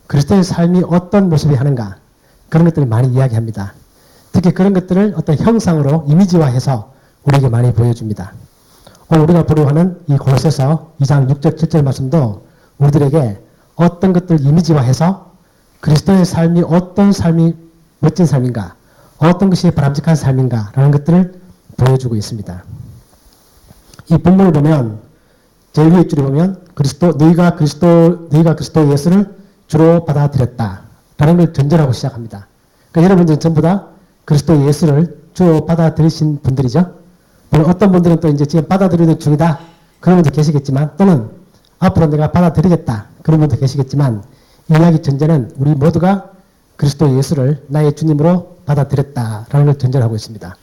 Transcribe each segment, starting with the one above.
그리스도의 삶이 어떤 모습이 하는가 그런 것들을 많이 이야기합니다. 특히 그런 것들을 어떤 형상으로 이미지화해서 우리에게 많이 보여줍니다. 오늘 우리가 보려고 하는 이 골로새서 2장 6절 7절 말씀도 우리들에게 어떤 것들을 이미지화해서 그리스도의 삶이 어떤 삶이 멋진 삶인가, 어떤 것이 바람직한 삶인가 라는 것들을 보여주고 있습니다. 이 본문을 보면 제일 위에 줄에 보면 너희가 그리스도 예수를 주로 받아들였다 라는 걸 전제하고 시작합니다. 그러니까 여러분들은 전부 다 그리스도 예수를 주로 받아들이신 분들이죠. 물론 어떤 분들은 또 이제 지금 받아들이는 중이다 그런 분도 계시겠지만, 또는 앞으로 내가 받아들이겠다 그런 분도 계시겠지만, 이 이야기 전제는 우리 모두가 그리스도 예수를 나의 주님으로 받아들였다라는 걸 전제로 하고 있습니다.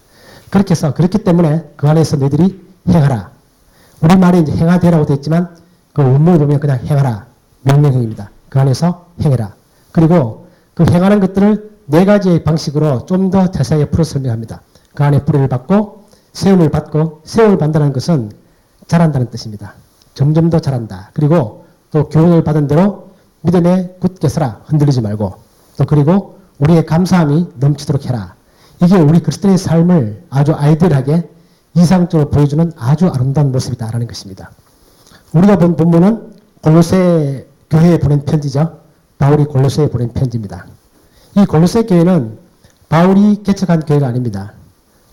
그렇기 때문에 그 안에서 너희들이 행하라. 우리말에 이제 행하되라고 되어 있지만 그 원문을 보면 그냥 행하라. 명령형입니다. 그 안에서 행해라. 그리고 그 행하는 것들을 네 가지의 방식으로 좀 더 자세하게 풀어 설명합니다. 그 안에 뿌리를 받고 세움을 받고, 세움을 받는다는 것은 자란다는 뜻입니다. 점점 더 자란다. 그리고 또 교훈을 받은 대로 믿음에 굳게 서라. 흔들리지 말고. 또 그리고 우리의 감사함이 넘치도록 해라. 이게 우리 그리스도의 삶을 아주 아이디얼하게 이상적으로 보여주는 아주 아름다운 모습이다라는 것입니다. 우리가 본 본문은 골로새 교회에 보낸 편지죠. 바울이 골로새에 보낸 편지입니다. 이 골로새 교회는 바울이 개척한 교회가 아닙니다.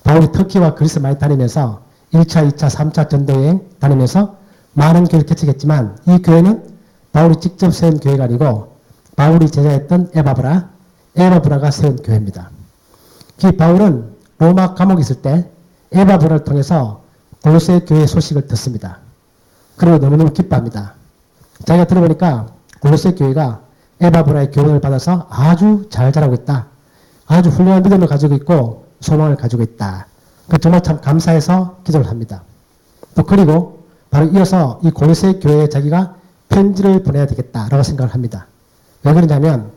바울이 터키와 그리스 많이 다니면서 1차, 2차, 3차 전도여행 다니면서 많은 교회를 개척했지만, 이 교회는 바울이 직접 세운 교회가 아니고 바울이 제자였던 에바브라가 세운 교회입니다. 이 바울은 로마 감옥에 있을 때 에바브라를 통해서 골로새 교회 소식을 듣습니다. 그리고 너무너무 기뻐합니다. 자기가 들어보니까 골로새 교회가 에바브라의 교훈을 받아서 아주 잘 자라고 있다. 아주 훌륭한 믿음을 가지고 있고 소망을 가지고 있다. 정말 참 감사해서 기도를 합니다. 또 그리고 바로 이어서 이 골로새 교회에 자기가 편지를 보내야 되겠다라고 생각을 합니다. 왜 그러냐면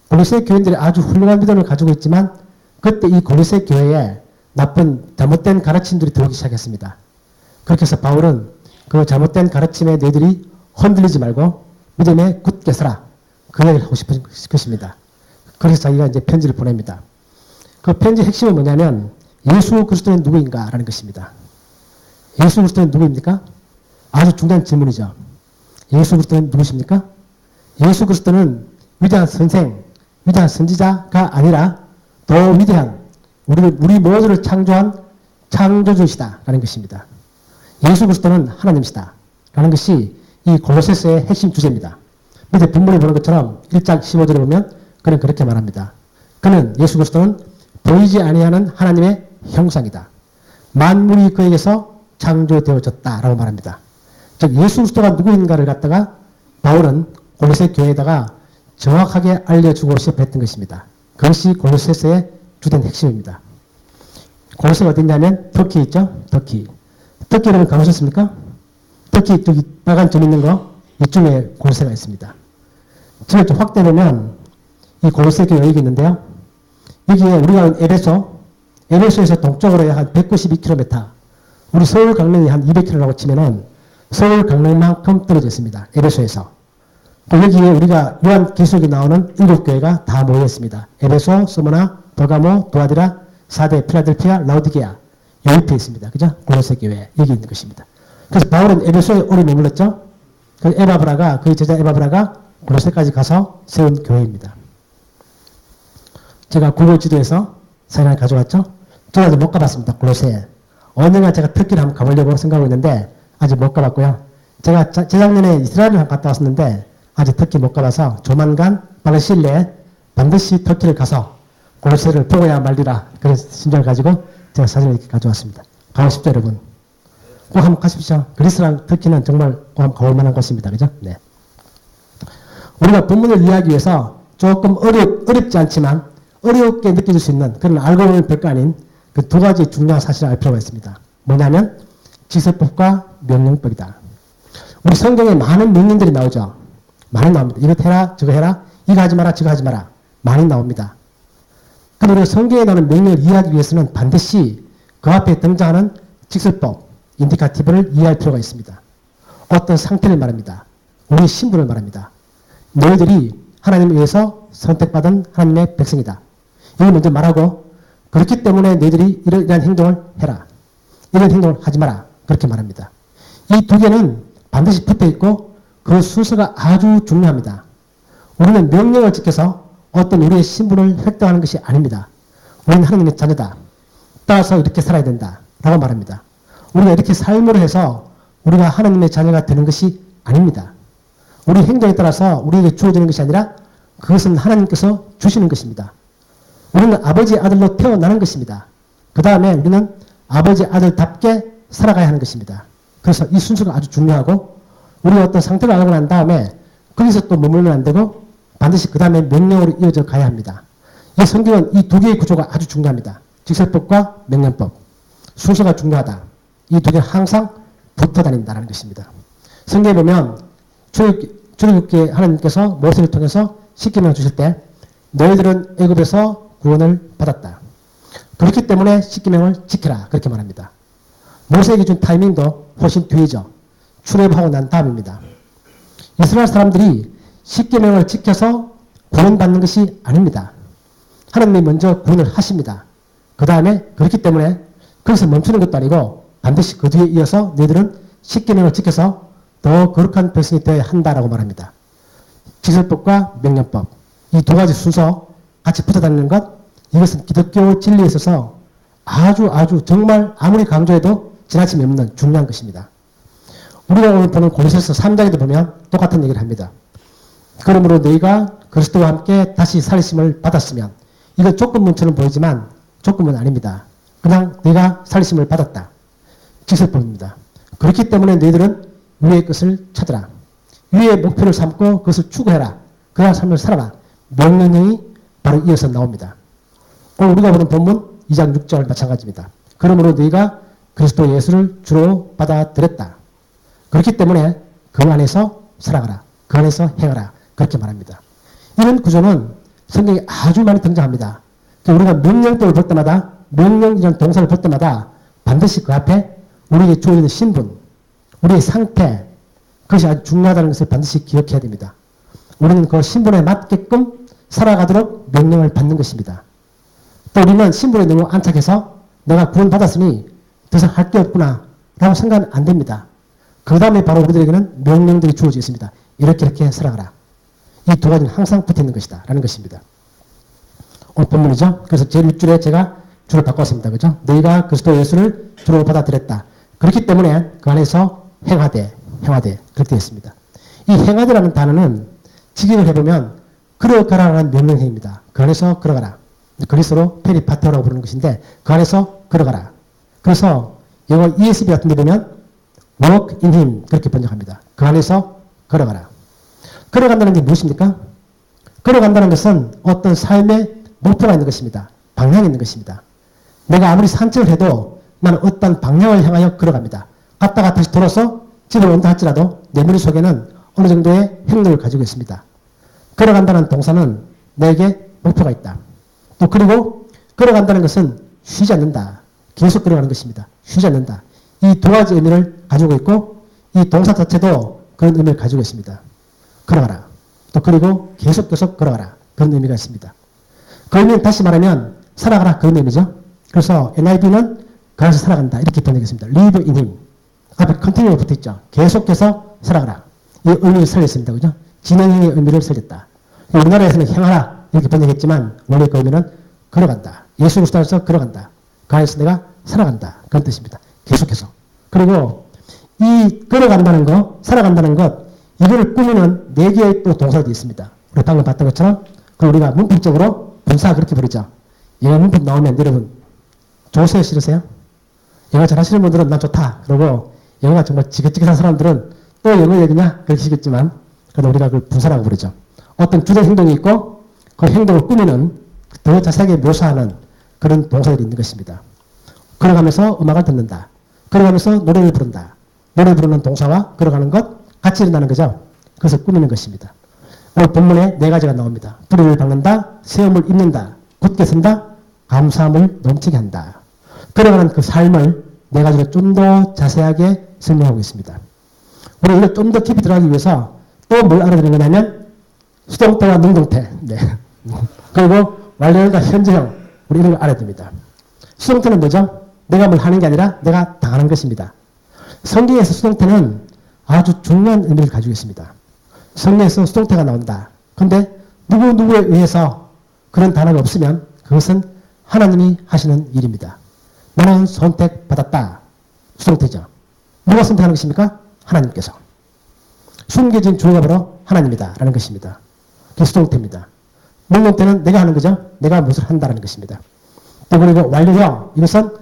골로새 교인들이 아주 훌륭한 믿음을 가지고 있지만 그때 이 골로새 교회에 나쁜 잘못된 가르침들이 들어오기 시작했습니다. 그렇게 해서 바울은 그 잘못된 가르침에 너희들이 흔들리지 말고 믿음에 굳게 서라. 그 얘기를 하고 싶은 것입니다. 그래서 자기가 이제 편지를 보냅니다. 그 편지의 핵심은 뭐냐면 예수 그리스도는 누구인가라는 것입니다. 예수 그리스도는 누구입니까? 아주 중요한 질문이죠. 예수 그리스도는 누구십니까? 예수 그리스도는 위대한 선생, 위대한 선지자가 아니라 더 위대한 우리 모두를 창조한 창조주시다라는 것입니다. 예수 그리스도는 하나님이시다 라는 것이 이 골로새서의 핵심 주제입니다. 밑에 본문에 보는 것처럼 1장 15절에 보면 그는 그렇게 말합니다. 그는 예수 그리스도는 보이지 아니하는 하나님의 형상이다. 만물이 그에게서 창조되어졌다라고 말합니다. 즉 예수 그리스도가 누구인가를 갖다가 바울은 골로새 교회에다가 정확하게 알려주고 싶었던 것입니다. 그것이 골로새서의 주된 핵심입니다. 골로새가 어디 있냐면 터키 있죠? 터키 여러분 가보셨습니까? 터키 저기 빨간 점 있는 거 이쪽에 골로새가 있습니다. 지금 좀 확대되면 이 골로새 교회 여기 있는데요. 여기에 우리가 에베소에서 동쪽으로 약 한 192km, 우리 서울 강릉이 한 200km라고 치면은 서울 강릉만큼 떨어져 있습니다. 에베소에서. 또 여기에 우리가 요한계시록에 나오는 7교회가 다 모여 있습니다. 에베소, 스무나, 버가모, 도아디라, 사데, 필라델피아, 라우디게아. 여기 있습니다. 그죠? 골로새 교회 여기 있는 것입니다. 그래서 바울은 에베소에 오래 머물렀죠. 그 그의 제자 에바브라가 골로새까지 가서 세운 교회입니다. 제가 구글 지도에서 사진을 가져왔죠. 저는 아직 못 가봤습니다. 골로새. 언젠가 제가 터키를 한번 가보려고 생각하고 있는데 아직 못 가봤고요. 제가 재작년에 이스라엘을 갔다 왔었는데 아직 터키 못 가봐서 조만간 빠른 시일 내에 반드시 터키를 가서 골로새를 보고야 말리라 그런 심정을 가지고 제가 사진을 이렇게 가져왔습니다. 가고 싶죠 여러분? 꼭 한번 가십시오. 그리스랑 터키는 정말 꼭 한번 가볼 만한 곳입니다. 그죠? 네. 우리가 본문을 이해하기 위해서 조금 어렵지 않지만 어렵게 느껴질 수 있는 그런 알고 보면 별거 아닌 그 두 가지 중요한 사실을 알 필요가 있습니다. 뭐냐면 지서법과 명령법이다. 우리 성경에 많은 명령들이 나오죠. 많이 나옵니다. 이거 해라, 저거 해라, 이거 하지 마라, 저거 하지 마라. 많이 나옵니다. 그런데 우리가 성경에 나오는 명령을 이해하기 위해서는 반드시 그 앞에 등장하는 직설법, 인디카티브를 이해할 필요가 있습니다. 어떤 상태를 말합니다. 우리의 신분을 말합니다. 너희들이 하나님에 의해서 선택받은 하나님의 백성이다. 이걸 먼저 말하고 그렇기 때문에 너희들이 이러한 행동을 해라. 이런 행동을 하지 마라. 그렇게 말합니다. 이 두 개는 반드시 붙어 있고 그 순서가 아주 중요합니다. 우리는 명령을 지켜서 어떤 우리의 신분을 획득하는 것이 아닙니다. 우리는 하나님의 자녀다. 따라서 이렇게 살아야 된다. 라고 말합니다. 우리가 이렇게 삶으로 해서 우리가 하나님의 자녀가 되는 것이 아닙니다. 우리 행동에 따라서 우리에게 주어지는 것이 아니라 그것은 하나님께서 주시는 것입니다. 우리는 아버지의 아들로 태어나는 것입니다. 그 다음에 우리는 아버지의 아들답게 살아가야 하는 것입니다. 그래서 이 순서가 아주 중요하고 우리가 어떤 상태를 알고 난 다음에 거기서 또 머물면 안 되고 반드시 그 다음에 명령으로 이어져 가야 합니다. 이 성경은 이 두 개의 구조가 아주 중요합니다. 직설법과 명령법. 순서가 중요하다. 이 두 개는 항상 붙어 다닌다는 것입니다. 성경에 보면 출애굽기 하나님께서 모세를 통해서 십계명을 주실 때 너희들은 애굽에서 구원을 받았다. 그렇기 때문에 십계명을 지켜라. 그렇게 말합니다. 모세에게 준 타이밍도 훨씬 뒤이죠. 출애굽하고 난 다음입니다. 이스라엘 사람들이 십계명을 지켜서 구원받는 것이 아닙니다. 하나님이 먼저 구원을 하십니다. 그 다음에 그렇기 때문에 거기서 멈추는 것도 아니고 반드시 그 뒤에 이어서 너희들은 십계명을 지켜서 더 거룩한 백성이 되어야 한다라고 말합니다. 직설법과 명령법 이 두 가지 순서 같이 붙어 다니는 것 이것은 기독교 진리에 있어서 아주 정말 아무리 강조해도 지나침이 없는 중요한 것입니다. 우리가 오늘 보는 골로새서 3장에도 보면 똑같은 얘기를 합니다. 그러므로 너희가 그리스도와 함께 다시 살리심을 받았으면 이건 조건문처럼 보이지만 조건문 아닙니다. 그냥 너희가 살리심을 받았다. 직설법입니다. 그렇기 때문에 너희들은 위의 것을 찾으라. 위의 목표를 삼고 그것을 추구해라. 그러한 삶을 살아라. 명령이 바로 이어서 나옵니다. 오늘 우리가 보는 본문 2장 6절 마찬가지입니다. 그러므로 너희가 그리스도 예수를 주로 받아들였다. 그렇기 때문에 그 안에서 살아가라. 그 안에서 행하라. 그렇게 말합니다. 이런 구조는 성경에 아주 많이 등장합니다. 우리가 명령법을 볼 때마다 명령이라는 동사를 볼 때마다 반드시 그 앞에 우리에게 주어지는 신분, 우리의 상태 그것이 아주 중요하다는 것을 반드시 기억해야 됩니다. 우리는 그 신분에 맞게끔 살아가도록 명령을 받는 것입니다. 또 우리는 신분에 너무 안착해서 내가 구원받았으니 더 이상 할 게 없구나 라고 생각하면 안 됩니다. 그 다음에 바로 우리들에게는 명령들이 주어져 있습니다. 이렇게 살아가라. 이 두 가지는 항상 붙어 있는 것이다 라는 것입니다. 오늘 본문이죠. 그래서 제일 윗줄에 제가 줄을 바꿨습니다. 그죠? 너희가 그리스도 예수를 주로 받아들였다. 그렇기 때문에 그 안에서 행하되 그렇게 되어 있습니다. 이 행하되라는 단어는 직역을 해보면 걸어가라는 명령형입니다. 그 안에서 걸어가라. 그리스로 페리파테오라고 부르는 것인데 그 안에서 걸어가라. 그래서 영어 ESV 같은 데 보면 walk in him 그렇게 번역합니다. 그 안에서 걸어가라. 걸어간다는 게 무엇입니까? 걸어간다는 것은 어떤 삶의 목표가 있는 것입니다. 방향이 있는 것입니다. 내가 아무리 산책을 해도 나는 어떤 방향을 향하여 걸어갑니다. 갔다가 다시 돌아서 집에 온다 할지라도 내 머릿속에는 어느 정도의 행동을 가지고 있습니다. 걸어간다는 동사는 내게 목표가 있다. 또 그리고 걸어간다는 것은 쉬지 않는다. 계속 걸어가는 것입니다. 쉬지 않는다. 이 두 가지 의미를 가지고 있고 이 동사 자체도 그런 의미를 가지고 있습니다. 걸어가라. 또 그리고 계속 걸어가라. 그런 의미가 있습니다. 그 의미는 다시 말하면 살아가라 그런 의미죠. 그래서 NIV는 그 안에서 살아간다 이렇게 번역했습니다. Live in him. 앞에 continue가 붙어있죠. 계속해서 살아가라. 이 의미를 살렸습니다. 그죠? 진행형의 의미를 살렸다. 우리나라에서는 행하라 이렇게 번역했지만 원래 그 의미는 걸어간다. 예수 그리스도 안에서 걸어간다. 그 안에서 내가 살아간다. 그런 뜻입니다. 계속해서. 그리고 이 걸어간다는 것, 살아간다는 것 이거를 꾸미는 네 개의 또 동사들이 있습니다. 우리 방금 봤던 것처럼 그 우리가 문법적으로 분사 그렇게 부르죠. 영어 문법 나오면 여러분 좋으세요? 싫으세요? 영어 잘 하시는 분들은 난 좋다. 그러고 영어가 정말 지긋지긋한 사람들은 또 영어 얘기냐? 그렇게 시겠지만 그래도 우리가 그걸 분사라고 부르죠. 어떤 주된 행동이 있고 그 행동을 꾸미는 더 자세하게 묘사하는 그런 동사들이 있는 것입니다. 걸어가면서 음악을 듣는다. 걸어가면서 노래를 부른다. 노래 부르는 동사와 걸어가는 것 같이 일어나는 거죠. 그것을 꾸미는 것입니다. 오늘 본문에 네 가지가 나옵니다. 뿌리를 박는다, 세움을 입는다, 굳게 선다, 감사함을 넘치게 한다. 걸어가는 그 삶을 네 가지로 좀 더 자세하게 설명하고 있습니다. 우리 이걸 좀 더 깊이 들어가기 위해서 또 뭘 알아야 되는 거냐면 수동태와 능동태. 네. 그리고 완료형과 현재형. 우리 이런 걸 알아야 됩니다. 수동태는 뭐죠? 내가 뭘 하는 게 아니라 내가 당하는 것입니다. 성경에서 수동태는 아주 중요한 의미를 가지고 있습니다. 성경에서 수동태가 나온다. 그런데 누구에 의해서 그런 단어가 없으면 그것은 하나님이 하시는 일입니다. 나는 선택받았다. 수동태죠. 누가 선택하는 것입니까? 하나님께서. 숨겨진 주어가 바로 하나님이다. 라는 것입니다. 그게 수동태입니다. 능동태는 내가 하는 거죠. 내가 무엇을 한다는 것입니다. 또 그리고 완료형. 이것은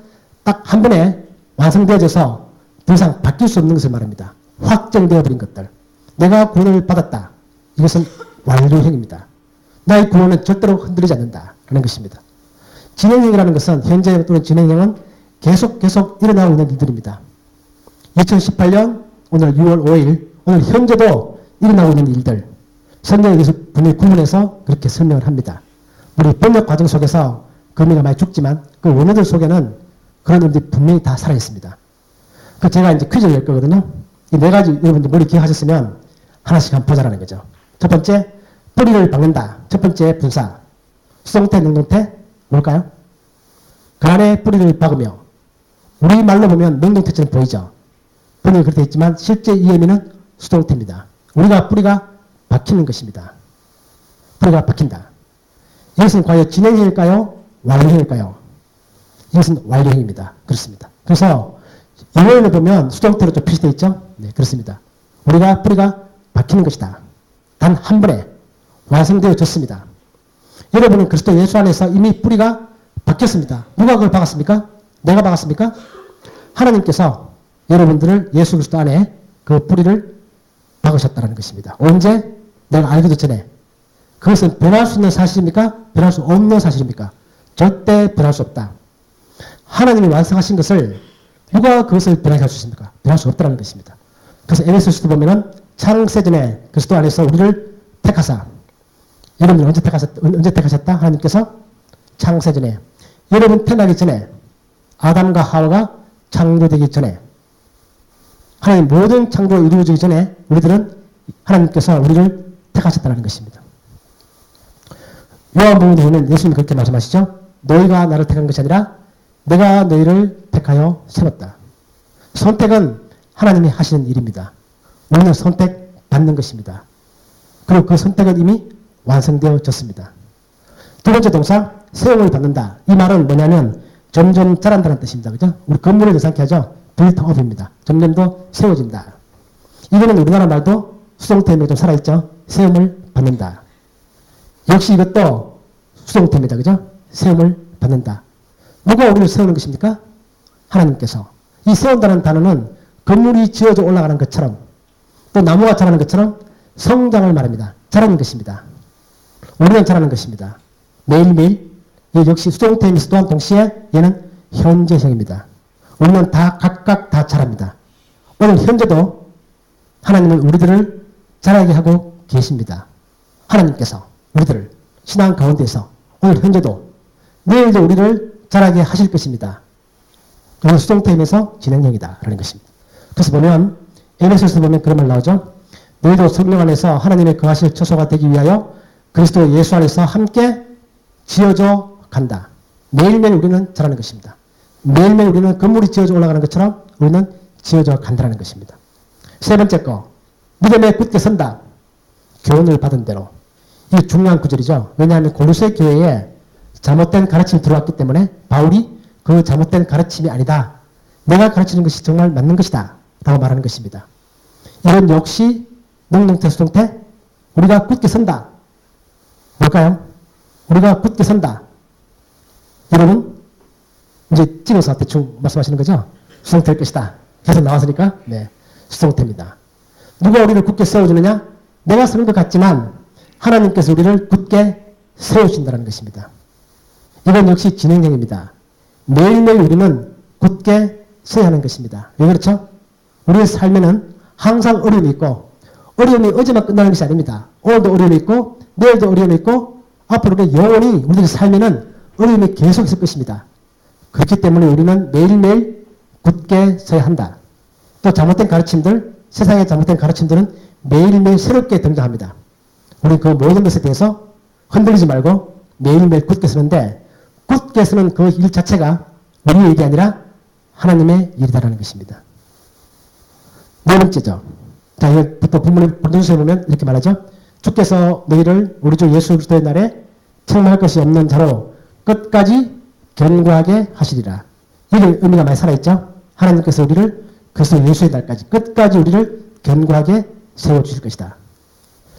딱 한 번에 완성되어져서 더 이상 바뀔 수 없는 것을 말합니다. 확정되어 버린 것들. 내가 구원을 받았다. 이것은 완료형입니다. 나의 구원은 절대로 흔들리지 않는다. 라는 것입니다. 진행형이라는 것은 현재 또는 진행형은 계속 일어나고 있는 일들입니다. 2018년 오늘 6월 5일 오늘 현재도 일어나고 있는 일들 성경에 대해서 분명히 구분해서 그렇게 설명을 합니다. 우리 번역 과정 속에서 그 의미가 많이 죽지만 그 원어들 속에는 그런 의미들이 분명히 다 살아있습니다. 그 제가 이제 퀴즈를 낼 거거든요. 이 네 가지 여러분들 머리 기억하셨으면 하나씩 한번 보자라는 거죠. 첫 번째, 뿌리를 박는다. 첫 번째 분사. 수동태, 능동태 뭘까요? 그 안에 뿌리를 박으며 우리말로 보면 능동태처럼 보이죠. 번역이 그렇게 있지만 실제 이 의미는 수동태입니다. 우리가 뿌리가 박히는 것입니다. 뿌리가 박힌다. 이것은 과연 진행형일까요? 완료형일까요? 이것은 완료형입니다. 그렇습니다. 그래서 영어에는 보면 수동태로 좀 표시되어 있죠? 네, 그렇습니다. 우리가 뿌리가 박히는 것이다. 단 한 번에 완성되어졌습니다. 여러분은 그리스도 예수 안에서 이미 뿌리가 박혔습니다. 누가 그걸 박았습니까? 내가 박았습니까? 하나님께서 여러분들을 예수 그리스도 안에 그 뿌리를 박으셨다는 것입니다. 언제? 내가 알기도 전에. 그것은 변할 수 있는 사실입니까? 변할 수 없는 사실입니까? 절대 변할 수 없다. 하나님이 완성하신 것을 누가 그것을 변하게 할 수 있습니까? 변할 수 없다는 것입니다. 그래서 에베소서도 보면은 창세전에 그리스도 안에서 우리를 택하사. 여러분들 언제 택하셨다? 하나님께서 창세전에. 여러분 태어나기 전에 아담과 하와가 창조되기 전에 하나님 모든 창조가 이루어지기 전에 우리들은 하나님께서 우리를 택하셨다는 것입니다. 요한복음에 보면 예수님이 그렇게 말씀하시죠. 너희가 나를 택한 것이 아니라 내가 너희를 택하여 세웠다. 선택은 하나님이 하시는 일입니다. 우리는 선택받는 것입니다. 그리고 그 선택은 이미 완성되어졌습니다. 두 번째 동사, 세움을 받는다. 이 말은 뭐냐면 점점 자란다는 뜻입니다. 그죠? 우리 건물을 대상케 하죠. 빌트업입니다. 점점 더 세워진다. 이거는 우리나라 말도 수동태에 좀 살아있죠. 세움을 받는다. 역시 이것도 수동태입니다. 그죠? 세움을 받는다. 누가 우리를 세우는 것입니까? 하나님께서. 이 세운다는 단어는 건물이 지어져 올라가는 것처럼 또 나무가 자라는 것처럼 성장을 말합니다. 자라는 것입니다. 우리는 자라는 것입니다. 매일매일 역시 수동태이면서 또한 동시에 얘는 현재형입니다. 우리는 다 각각 다 자랍니다. 오늘 현재도 하나님은 우리들을 자라게 하고 계십니다. 하나님께서 우리들을 신앙 가운데서 오늘 현재도 내일도 우리를 자라게 하실 것입니다. 그건 수동태이면서 진행형이다 라는 것입니다. 그래서 보면 에베소서에서 보면 그런 말 나오죠. 너희도 성령 안에서 하나님의 거하실 처소가 되기 위하여 그리스도 예수 안에서 함께 지어져 간다. 매일매일 우리는 자라는 것입니다. 매일매일 우리는 건물이 지어져 올라가는 것처럼 우리는 지어져 간다는 것입니다. 세 번째 거, 믿음에 굳게 선다. 교훈을 받은 대로. 이게 중요한 구절이죠. 왜냐하면 골로새 교회에 잘못된 가르침이 들어왔기 때문에 바울이 그 잘못된 가르침이 아니다. 내가 가르치는 것이 정말 맞는 것이다. 라고 말하는 것입니다. 이건 역시 능동태, 수동태, 우리가 굳게 선다. 뭘까요? 우리가 굳게 선다. 여러분, 이제 찍어서 대충 말씀하시는 거죠? 수동태일 것이다. 계속 나왔으니까, 네. 수동태입니다. 누가 우리를 굳게 세워주느냐? 내가 서는 것 같지만 하나님께서 우리를 굳게 세우신다는 것입니다. 이건 역시 진행형입니다. 매일매일 우리는 굳게 서야 하는 것입니다. 왜 그렇죠? 우리의 삶에는 항상 어려움이 있고 어려움이 어제만 끝나는 것이 아닙니다. 오늘도 어려움이 있고 내일도 어려움이 있고 앞으로도 영원히 우리의 삶에는 어려움이 계속 있을 것입니다. 그렇기 때문에 우리는 매일매일 굳게 서야 한다. 또 잘못된 가르침들, 세상의 잘못된 가르침들은 매일매일 새롭게 등장합니다. 우리 그 모든 것에 대해서 흔들리지 말고 매일매일 굳게 서는데 굳게 서는 그 일 자체가 우리의 일이 아니라 하나님의 일이다라는 것입니다. 네 번째죠. 자, 이것부터 본문에 보면 이렇게 말하죠. 주께서 너희를 우리 주 예수 그리스도의 날에 책망할 것이 없는 자로 끝까지 견고하게 하시리라. 이게 의미가 많이 살아있죠. 하나님께서 우리를 그리스도 예수의 날까지 끝까지 우리를 견고하게 세워주실 것이다.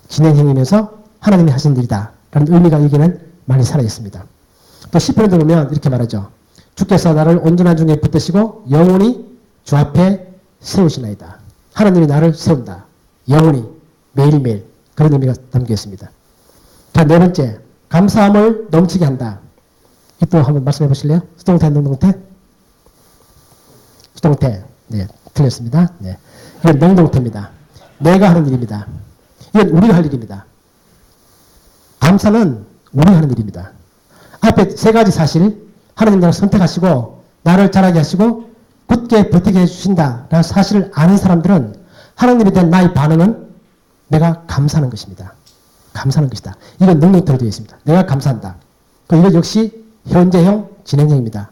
진행형이면서 하나님이 하신 일이다 라는 의미가 여기는 많이 살아있습니다. 또 시편에도 보면 이렇게 말하죠. 주께서 나를 온전한 중에 붙드시고 영원히 주 앞에 세우시나이다. 하나님이 나를 세운다. 영원히 매일매일 그런 의미가 담겨 있습니다. 자, 네 번째, 감사함을 넘치게 한다. 이 또 한번 말씀해 보실래요? 수동태, 능동태? 수동태. 네, 틀렸습니다. 네. 이건 능동태입니다. 내가 하는 일입니다. 이건 우리가 할 일입니다. 감사는 우리가 하는 일입니다. 앞에 세 가지 사실, 하나님 나를 선택하시고 나를 자라게 하시고 굳게 버티게 해주신다라는 사실을 아는 사람들은 하나님에 대한 나의 반응은 내가 감사하는 것입니다. 감사하는 것이다. 이건 능동태로 되어 있습니다. 내가 감사한다. 이것 역시 현재형, 진행형입니다.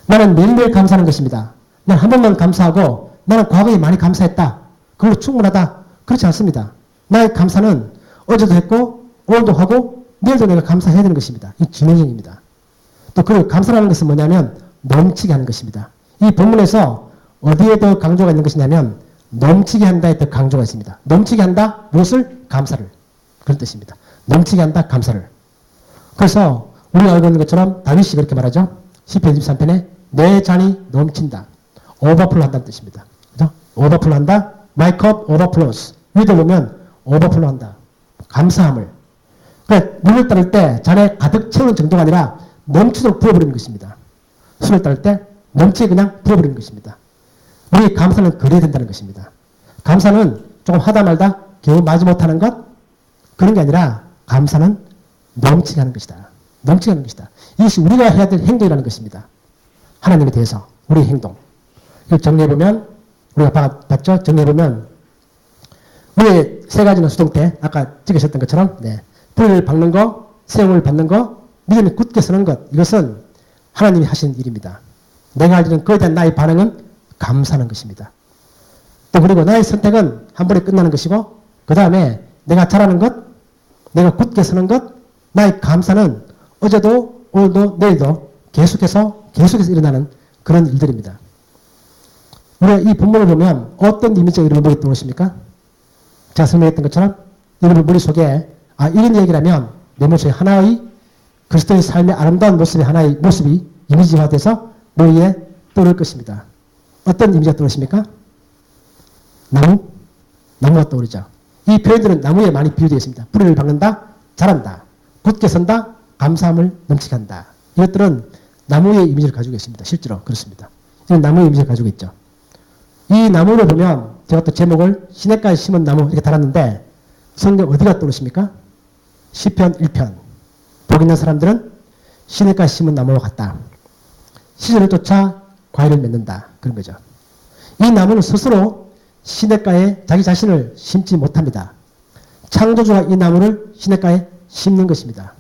나는 매일매일 감사하는 것입니다. 난 한 번만 감사하고 나는 과거에 많이 감사했다. 그걸로 충분하다. 그렇지 않습니다. 나의 감사는 어제도 했고 오늘도 하고 내일도 내가 감사해야 되는 것입니다. 이 진행형입니다. 또 그 감사라는 것은 뭐냐면 넘치게 하는 것입니다. 이 본문에서 어디에 더 강조가 있는 것이냐면 넘치게 한다에 더 강조가 있습니다. 넘치게 한다? 무엇을? 감사를. 그런 뜻입니다. 넘치게 한다? 감사를. 그래서 우리가 알고 있는 것처럼 다윗이 그렇게 말하죠. 시편 23편에 내 잔이 넘친다. 오버플로 한다는 뜻입니다. 그죠? 오버플로 한다. My cup overflows. 위도 보면 오버플로 한다. 감사함을. 그러니까 물을 따를 때 잔에 가득 채우는 정도가 아니라 넘치도록 부어버리는 것입니다. 술을 따를 때 넘치게 그냥 부어버리는 것입니다. 우리 감사는 그래야 된다는 것입니다. 감사는 조금 하다 말다 겨우 마지못하는 것 그런 게 아니라 감사는 넘치게 하는 것이다. 넘치게 하는 것이다. 이것이 우리가 해야 될 행동이라는 것입니다. 하나님에 대해서 우리의 행동. 이걸 정리해보면 우리가 봤죠? 정리해보면 우리의 세 가지는 수동태 아까 찍으셨던 것처럼 뿌리를 박는 거, 세움을 받는 거, 믿음이 굳게 서는 것 이것은 하나님이 하신 일입니다. 내가 할 일은 그에 대한 나의 반응은 감사하는 것입니다. 또 그리고 나의 선택은 한 번에 끝나는 것이고 그 다음에 내가 잘하는 것, 내가 굳게 서는 것, 나의 감사는 어제도 오늘도 내일도 계속해서 일어나는 그런 일들입니다. 우리가 이 본문을 보면 어떤 이미지가 여러분 머리에 떠오르십니까? 제가 설명했던 것처럼 여러분 머릿속에 이런 얘기라면 내 머릿속에 하나의 그리스도의 삶의 아름다운 모습의 하나의 모습이 이미지화돼서 머리에 떠오를 것입니다. 어떤 이미지가 떠오르십니까? 나무가 떠오르죠. 이 표현들은 나무에 많이 비유되어 있습니다. 뿌리를 박는다, 자란다, 굳게 선다, 감사함을 넘치게 한다. 이것들은 나무의 이미지를 가지고 있습니다. 실제로 그렇습니다. 이런 나무의 이미지를 가지고 있죠. 이 나무를 보면 제가 또 제목을 시냇가에 심은 나무 이렇게 달았는데 성경 어디가 떠오르십니까? 시편 1편. 복 있는 사람들은 시냇가에 심은 나무와 같다. 시절을 쫓아 과일을 맺는다. 그런 거죠. 이 나무는 스스로 시냇가에 자기 자신을 심지 못합니다. 창조주가 이 나무를 시냇가에 심는 것입니다.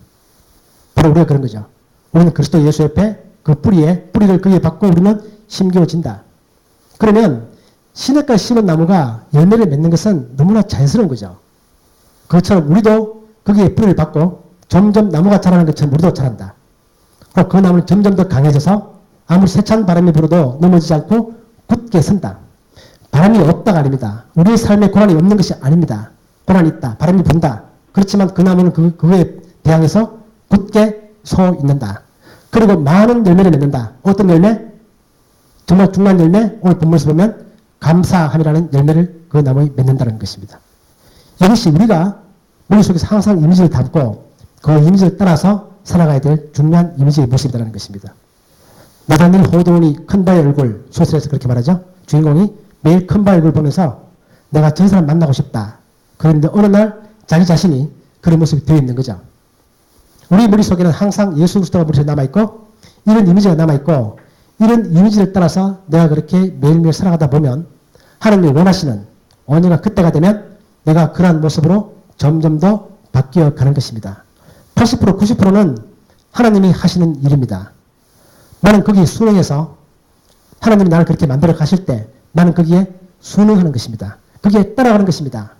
바로 우리가 그런 거죠. 우리는 그리스도 예수 옆에 그 뿌리를 그에 받고 우리는 심겨진다. 그러면 시냇가에 심은 나무가 열매를 맺는 것은 너무나 자연스러운 거죠. 그것처럼 우리도 거기에 뿌리를 받고 점점 나무가 자라는 것처럼 우리도 자란다. 그리고 그 나무는 점점 더 강해져서 아무리 세찬 바람이 불어도 넘어지지 않고 굳게 선다. 바람이 없다가 아닙니다. 우리의 삶에 고난이 없는 것이 아닙니다. 고난이 있다. 바람이 분다. 그렇지만 그 나무는 그거에 대항해서 굳게 서 있는다. 그리고 많은 열매를 맺는다. 어떤 열매? 정말 중요한 열매? 오늘 본문에서 보면 감사함이라는 열매를 그 나무에 맺는다는 것입니다. 이것이 우리가 머릿속에서 항상 이미지를 담고 그 이미지를 따라서 살아가야 될 중요한 이미지의 모습이라는 것입니다. 나다닐 호돈이 큰바의 얼굴 소설에서 그렇게 말하죠. 주인공이 매일 큰바의 얼굴 보면서 내가 저 사람 만나고 싶다. 그런데 어느 날 자기 자신이 그런 모습이 되어 있는 거죠. 우리 머릿속에는 항상 예수 그리스도가 머릿속에 남아있고 이런 이미지가 남아있고 이런 이미지를 따라서 내가 그렇게 매일매일 살아가다 보면 하나님이 원하시는 언젠가 그때가 되면 내가 그러한 모습으로 점점 더 바뀌어 가는 것입니다. 80%, 90%는 하나님이 하시는 일입니다. 나는 거기에 순응해서 하나님이 나를 그렇게 만들어 가실 때 나는 거기에 순응하는 것입니다. 거기에 따라가는 것입니다.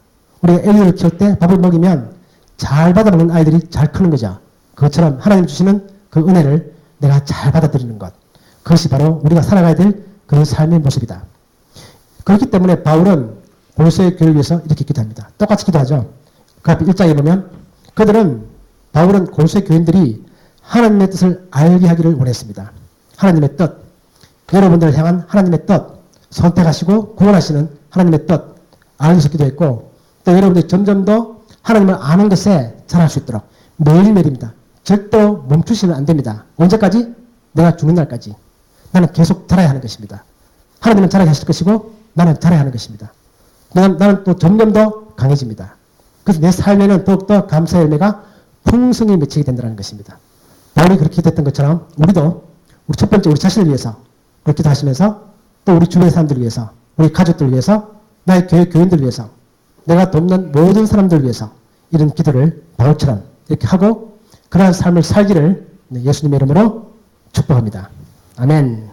우리가 애를 키울 때 밥을 먹이면 잘 받아먹는 아이들이 잘 크는 거죠. 그것처럼 하나님 주시는 그 은혜를 내가 잘 받아들이는 것. 그것이 바로 우리가 살아가야 될 그 삶의 모습이다. 그렇기 때문에 바울은 골로새 교회를 위해서 이렇게 기도합니다. 똑같이 기도하죠. 그 앞에 1장에 보면 바울은 골로새 교인들이 하나님의 뜻을 알게 하기를 원했습니다. 하나님의 뜻, 여러분들을 향한 하나님의 뜻, 선택하시고 구원하시는 하나님의 뜻 알기 위해서 기도했고, 또 여러분들이 점점 더 하나님을 아는 것에 잘할 수 있도록 매일매일입니다. 절대로 멈추시면 안 됩니다. 언제까지? 내가 죽는 날까지. 나는 계속 자라야 하는 것입니다. 하나님은 자라게 하실 것이고 나는 자라야 하는 것입니다. 나는 또 점점 더 강해집니다. 그래서 내 삶에는 더욱더 감사의 열매가 풍성히 맺히게 된다는 것입니다. 바울이 그렇게 기도했던 것처럼 우리도 첫 번째 우리 자신을 위해서 그렇게 기도하시면서 또 우리 주변의 사람들을 위해서, 우리 가족들을 위해서, 나의 교회 교인들을 위해서, 내가 돕는 모든 사람들을 위해서 이런 기도를 바울처럼 이렇게 하고 그러한 삶을 살기를 예수님의 이름으로 축복합니다. 아멘.